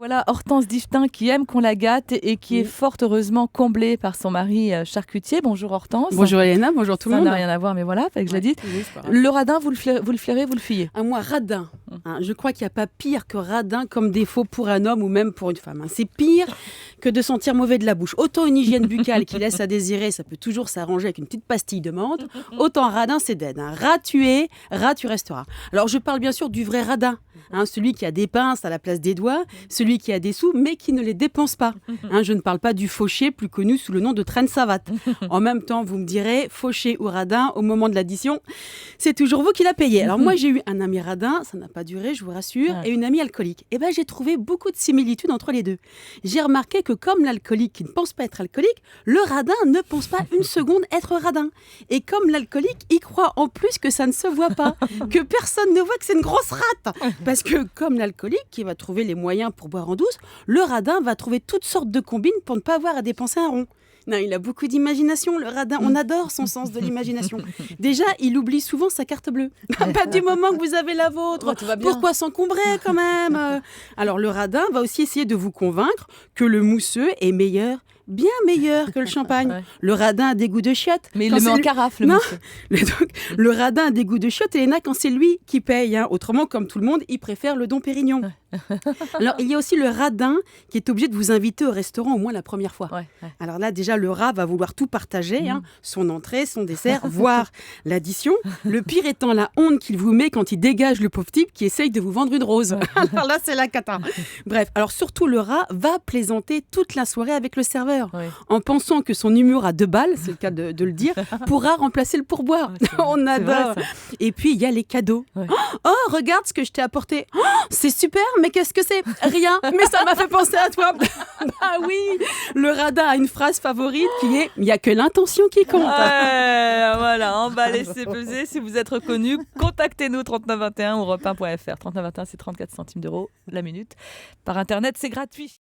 Voilà, Hortense Diftin qui aime qu'on la gâte et qui est Oui. fort heureusement comblée par son mari charcutier. Bonjour Hortense. Bonjour Elena, bonjour tout le Ça monde. n'a rien à voir, mais voilà, fallait que je la dise. Oui, c'est pas grave. Le radin, vous le flairez, vous le fuyez. Moi, radin. Je crois qu'il n'y a pas pire que radin comme défaut pour un homme ou même pour une femme. C'est pire que de sentir mauvais de la bouche. Autant une hygiène buccale qui laisse à désirer, ça peut toujours s'arranger avec une petite pastille de menthe. Autant radin, c'est dead. Rat tu es, rat tu resteras. Alors je parle bien sûr du vrai radin. Celui qui a des pinces à la place des doigts, celui qui a des sous mais qui ne les dépense pas. Je ne parle pas du fauché, plus connu sous le nom de traîne savate. En même temps, vous me direz, fauché ou radin, au moment de l'addition, c'est toujours vous qui l'a payé. Alors moi, j'ai eu un ami radin, ça n'a pas duré, je vous rassure, et une amie alcoolique. Et j'ai trouvé beaucoup de similitudes entre les deux. J'ai remarqué que comme l'alcoolique qui ne pense pas être alcoolique, le radin ne pense pas une seconde être radin. Et comme l'alcoolique, il croit en plus que ça ne se voit pas, que personne ne voit que c'est une grosse rate. Parce que comme l'alcoolique qui va trouver les moyens pour boire en douce, le radin va trouver toutes sortes de combines pour ne pas avoir à dépenser un rond. Non, il a beaucoup d'imagination, le radin. On adore son sens de l'imagination. Déjà, il oublie souvent sa carte bleue. Pas du moment que vous avez la vôtre. Tout va bien. Pourquoi s'encombrer quand même? Alors, le radin va aussi essayer de vous convaincre que le mousseux est meilleur, bien meilleur que le champagne. Ouais. Le radin a des goûts de chiottes. Mais il Quand le met c'est en lui- carafe, le Non. monsieur. Donc, le radin a des goûts de chiottes, Elena, quand c'est lui qui paye. Autrement, comme tout le monde, il préfère le Dom Pérignon. Alors, il y a aussi le radin qui est obligé de vous inviter au restaurant au moins la première fois. Ouais. Alors là, déjà, le rat va vouloir tout partager, son entrée, son dessert, voire l'addition. Le pire étant la honte qu'il vous met quand il dégage le pauvre type qui essaye de vous vendre une rose. Alors là, c'est la cata. Bref, alors surtout, le rat va plaisanter toute la soirée avec le serveur, Ouais. en pensant que son humour à 2 balles, c'est le cas de le dire, pourra remplacer le pourboire. On C'est adore. vrai, Et puis, il y a les cadeaux. Ouais. Oh, regarde ce que je t'ai apporté. Oh, c'est super, mais qu'est-ce que c'est? Rien, mais ça m'a fait penser à toi. Bah oui, le radin a une phrase favorite qui est « il n'y a que l'intention qui compte ». Voilà, emballez, c'est pesé. Si vous êtes reconnu, contactez-nous 3921 ou europe1.fr. 3921, c'est 34 centimes d'euros la minute. Par Internet, c'est gratuit.